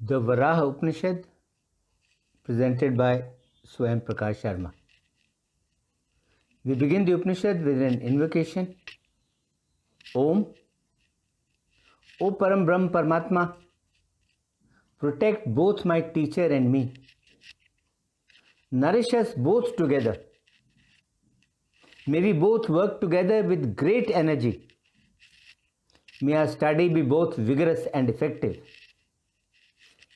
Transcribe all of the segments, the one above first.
The Varaha Upanishad, presented by Svayam Prakash Sharma. We begin the Upanishad with an invocation. Om. O Param Brahma Paramatma, protect both my teacher and me. Nourish us both together. May we both work together with great energy. May our study be both vigorous and effective.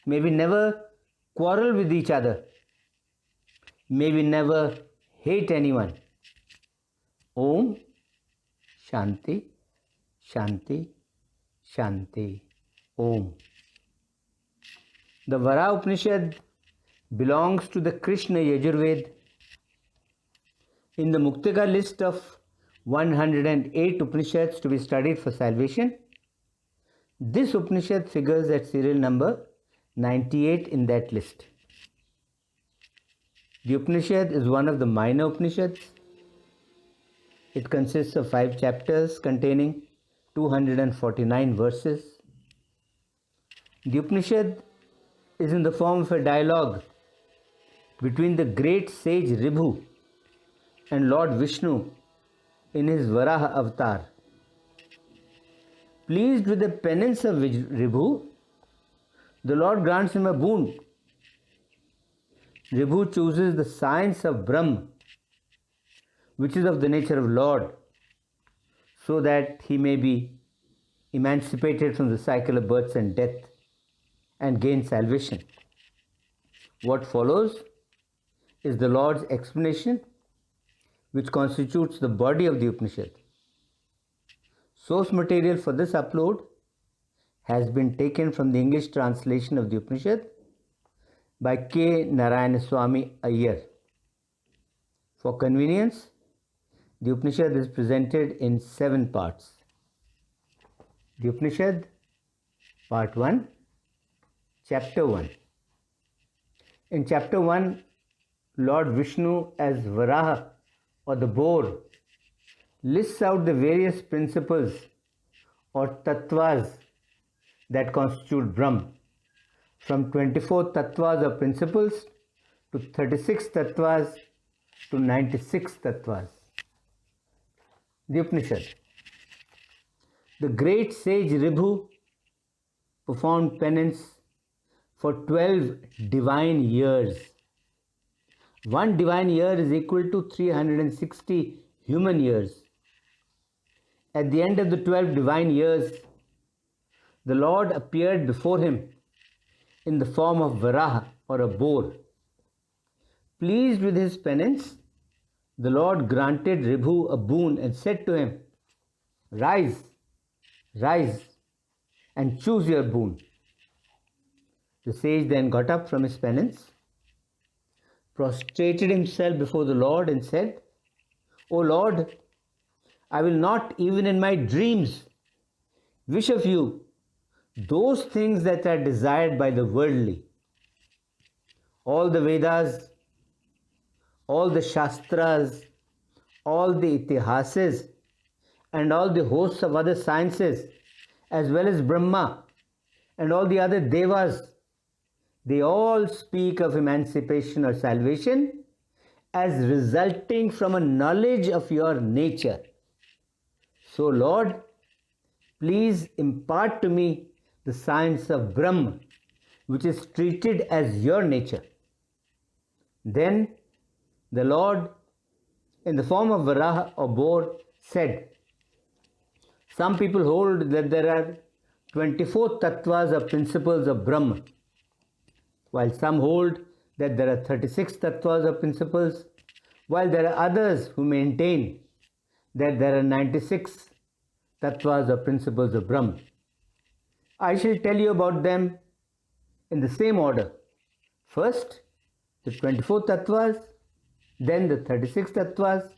May we never quarrel with each other. May we never hate anyone. Om Shanti Shanti Shanti Om. The Varaha Upanishad belongs to the Krishna Yajurved. In the Muktika list of 108 Upanishads to be studied for salvation, this Upanishad figures at serial number 98 in that list. The Upanishad is one of the minor Upanishads. It consists of 5 chapters containing 249 verses. The Upanishad is in the form of a dialogue between the great sage Ribhu and Lord Vishnu in his Varaha avatar. Pleased with the penance of Ribhu, the Lord grants him a boon. Ribhu chooses the science of Brhm, which is of the nature of Lord, so that he may be emancipated from the cycle of birth and death and gain salvation. What follows is the Lord's explanation, which constitutes the body of the Upanishad. Source material for this upload has been taken from the English translation of the Upanishad by K Narainaswamy Aiyar. For convenience, the Upanishad is presented in 7 parts. The Upanishad, Part 1, Chapter 1. In Chapter 1, Lord Vishnu as Varaha or the boar lists out the various principles or tattvas that constitute Brahma, from 24 tattvas or principles to 36 tattvas to 96 tattvas. The Upanishad. The great sage Ribhu performed penance for 12 divine years. 1 divine year is equal to 360 human years. At the end of the 12 divine years, the Lord appeared before him in the form of Varaha or a boar. Pleased with his penance, the Lord granted Ribhu a boon and said to him, "Rise, rise, and choose your boon." The sage then got up from his penance, prostrated himself before the Lord and said, "O Lord, I will not even in my dreams wish of you those things that are desired by the worldly. All the Vedas, all the Shastras, all the Itihasas, and all the hosts of other sciences, as well as Brahma and all the other Devas, they all speak of emancipation or salvation as resulting from a knowledge of your nature. So, Lord, please impart to me the science of Brahma, which is treated as your nature." Then the Lord, in the form of Varaha or boar, said, "Some people hold that there are 24 tattvas or principles of Brahma, while some hold that there are 36 tattvas or principles, while there are others who maintain that there are 96 tattvas or principles of Brahma. I shall tell you about them in the same order. First, the 24 tattvas, then the 36 tattvas,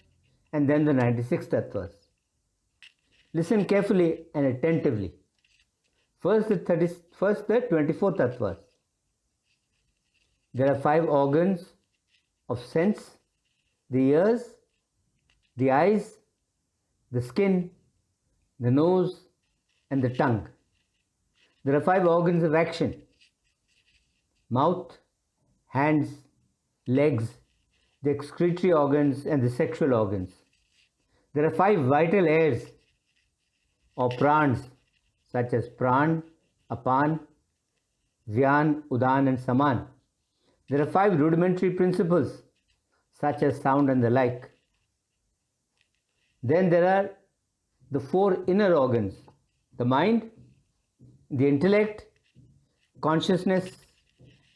and then the 96 tattvas. Listen carefully and attentively. First, the 24 tattvas. There are 5 organs of sense: the ears, the eyes, the skin, the nose, and the tongue. There are 5 organs of action: mouth, hands, legs, the excretory organs, and the sexual organs. There are 5 vital airs or prans, such as pran, apan, vyan, udan, and saman. There are 5 rudimentary principles, such as sound and the like. Then there are the 4 inner organs: the mind, the intellect, consciousness,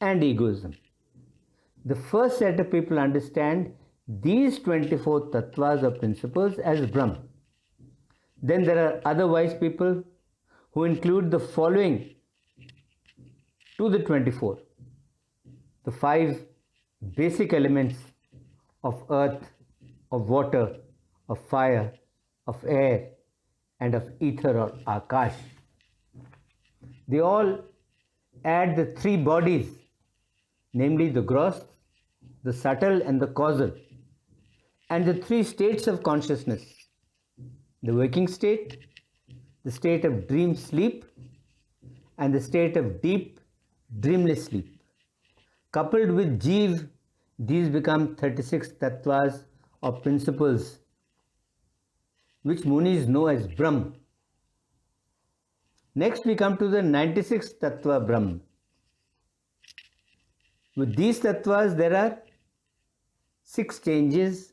and egoism. The first set of people understand these 24 tattvas or principles as Brahma. Then there are other wise people who include the following to the 24: the 5 basic elements of earth, of water, of fire, of air, and of ether or akash. They all add the 3 bodies, namely the gross, the subtle, and the causal, and the 3 states of consciousness: the waking state, the state of dream sleep, and the state of deep dreamless sleep. Coupled with Jeev, these become 36 tattvas or principles, which Munis know as Brhm. Next, we come to the 96th Tatwa Brahm. With these tattvas, there are 6 changes,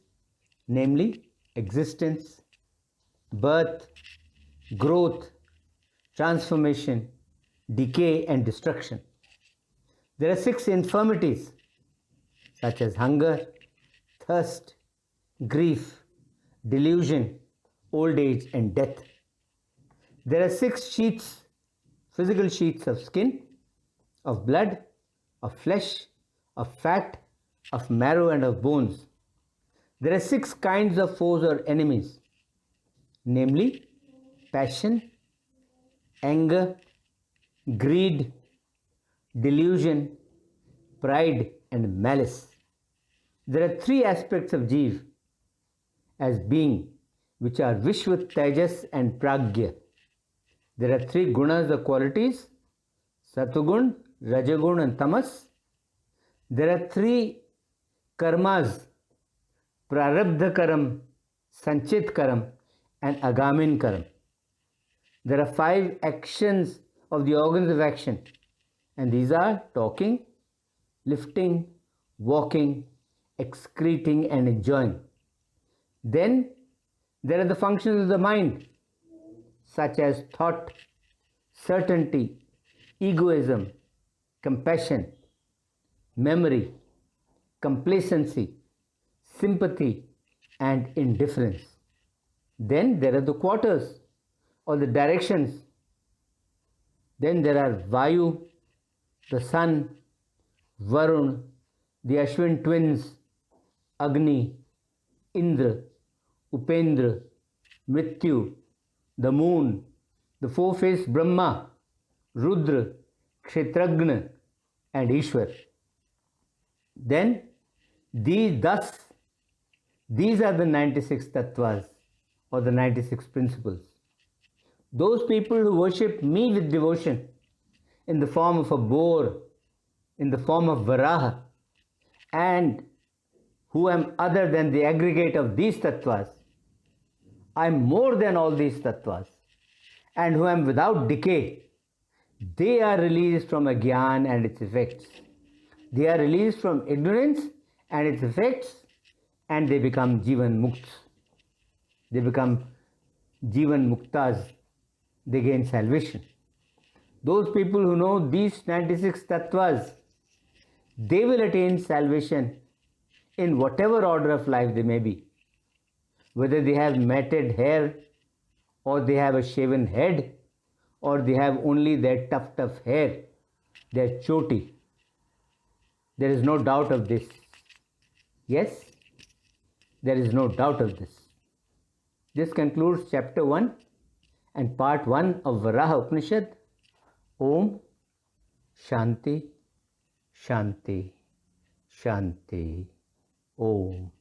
namely existence, birth, growth, transformation, decay, and destruction. There are 6 infirmities, such as hunger, thirst, grief, delusion, old age, and death. There are 6 sheets, physical sheets of skin, of blood, of flesh, of fat, of marrow, and of bones. There are 6 kinds of foes or enemies, namely passion, anger, greed, delusion, pride, and malice. There are 3 aspects of Jeev as being, which are Vishvat, Tejas, and Pragya. There are 3 gunas or qualities: Satugun, Rajagun, and Tamas. There are 3 karmas: Prarabdha Karam, Sanchit Karam, and Agamin Karam. There are 5 actions of the organs of action, and these are talking, lifting, walking, excreting, and enjoying. Then there are the functions of the mind, such as thought, certainty, egoism, compassion, memory, complacency, sympathy, and indifference. Then there are the quarters or the directions. Then there are Vayu, the sun, Varun, the Ashwin twins, Agni, Indra, Upendra, Mrityu, the moon, the 4-faced Brahma, Rudra, Kshetragna, and Ishwar. Then these are the 96 tattvas or the 96 principles. Those people who worship me with devotion in the form of a boar, in the form of Varaha, and who am other than the aggregate of these tattvas, I am more than all these tattvas, and who am without decay, they are released from Agyan and its effects. They are released from ignorance and its effects, and they become Jivan Mukts. They become Jivan Muktas. They gain salvation. Those people who know these 96 tattvas, they will attain salvation in whatever order of life they may be. Whether they have matted hair, or they have a shaven head, or they have only their tuft of hair, their choti. There is no doubt of this. Yes, there is no doubt of this. This concludes chapter 1 and part 1 of Varaha Upanishad. Om Shanti Shanti Shanti Om.